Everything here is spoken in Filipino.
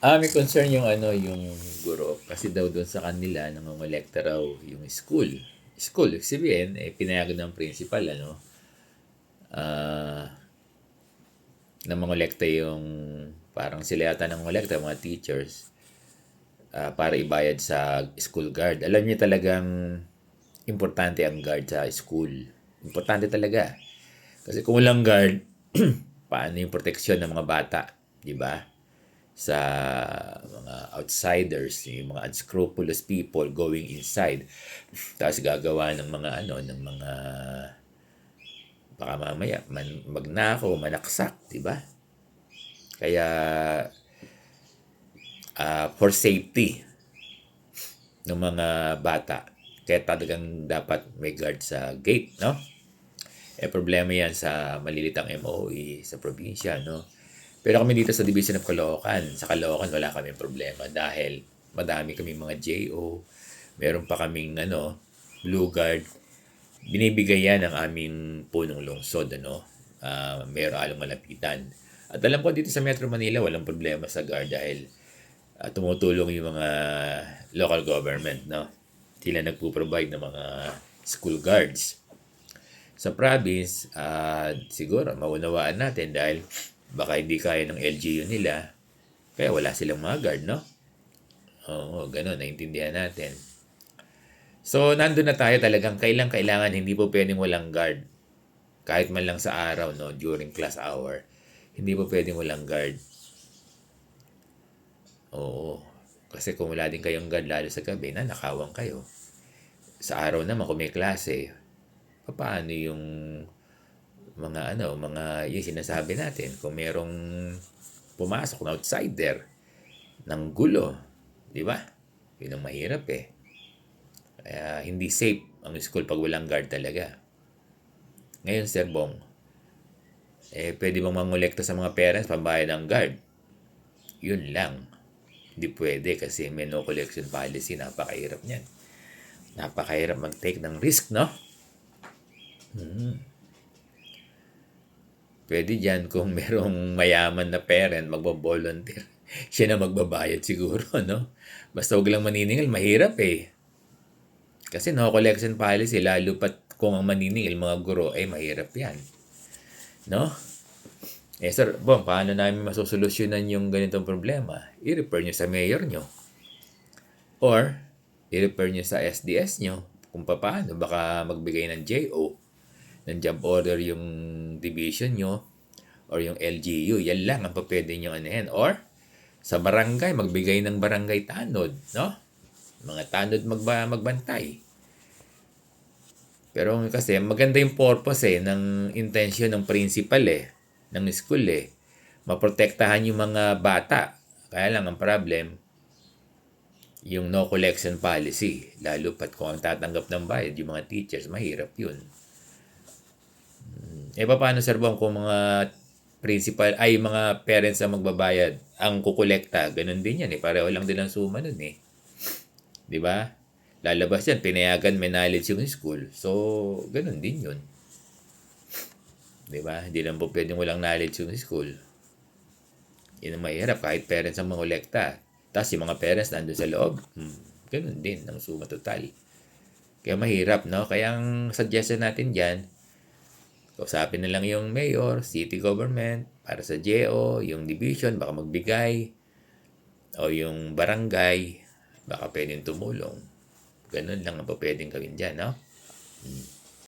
May concern yung yung guro kasi daw doon sa kanila nangongolekta raw yung school. School, ibig sabihin, pinayagan ng principal, ah, na mangolekta yung, parang sila yata nangongolekta, mga teachers, para ibayad sa school guard. Alam niyo talagang importante ang guard sa school. Importante talaga. Kasi kung walang guard, paano yung proteksyon ng mga bata, di ba? Sa mga outsiders, yung mga unscrupulous people going inside. Tapos gagawa ng mga ng mga baka mamaya magnakaw, manaksak, di ba? Kaya for safety ng mga bata, kaya talagang dapat may guard sa gate, no? Problema yan sa malilitang MOE sa probinsya, no? Pero kami dito sa Division of Caloocan, sa Caloocan wala kaming problema dahil madami kaming mga JO, meron pa kaming Blue Guard. Binibigay yan ng aming punong lungsod, meron along malapitan. At alam ko dito sa Metro Manila walang problema sa guard dahil tumutulong yung mga local government, no? Sila nagpo-provide ng mga school guards. Sa province, siguro maunawaan natin dahil baka hindi kaya ng LGU nila, kaya wala silang mga guard, no? Oo, ganun, naintindihan natin. So, nandun na tayo talagang kailangan, hindi po pwedeng walang guard. Kahit man lang sa araw, no, during class hour, hindi po pwedeng walang guard. Oo, kasi kung wala din kayong guard, lalo sa gabi, nanakawan kayo. Sa araw naman, kung may klase, paano yung mga yung sinasabi natin, kung merong pumasok na outsider ng gulo, di ba? Yun ang mahirap eh. Kaya hindi safe ang school pag walang guard talaga. Ngayon, Sir Bong, pwede bang mangolekta sa mga parents pambayad ng guard? Yun lang. Hindi pwede kasi may no collection policy. Napakahirap niyan. Napakahirap mag-take ng risk, no? Pwede dyan kung merong mayaman na parent magbo-volunteer. Siya na magbabayad siguro, no? Basta huwag lang maniningil, mahirap eh. Kasi no collection policy, lalo pat kung ang maniningil mga guro, mahirap yan. No? Sir, Bong, paano namin masusolusyonan yung ganitong problema? I-refer nyo sa mayor nyo. Or, i-refer nyo sa SDS nyo kung paano. Baka magbigay ng JO, ng job order yung division nyo or yung LGU. Yan lang ang pwede nyo anuhin. Or, sa barangay, magbigay ng barangay tanod, no? Mga tanod magbantay. Pero kasi maganda yung purpose ng intention ng principal ng school maprotektahan yung mga bata. Kaya lang ang problem, yung no collection policy. Lalo pat kung ang tatanggap ng bayad, yung mga teachers, mahirap yun. Paano, Sir Bong, kung mga principal, mga parents ang magbabayad, ang kukolekta, ganun din yan pareho lang din ang suma nun di ba? Lalabas yan, pinayagan, may knowledge yung school. So, ganun din yun. Di ba? Hindi lang po pwedeng walang knowledge yung school. Yun ang mahirap, kahit parents ang mangolekta. Tapos yung mga parents nandun sa loob, ganun din ang suma total. Kaya mahirap, no? Kaya ang suggestion natin dyan, kausapin na lang yung mayor, city government, para sa JO, yung division, baka magbigay, o yung barangay, baka pwedeng tumulong. Ganun lang ang pwedeng gawin dyan, no?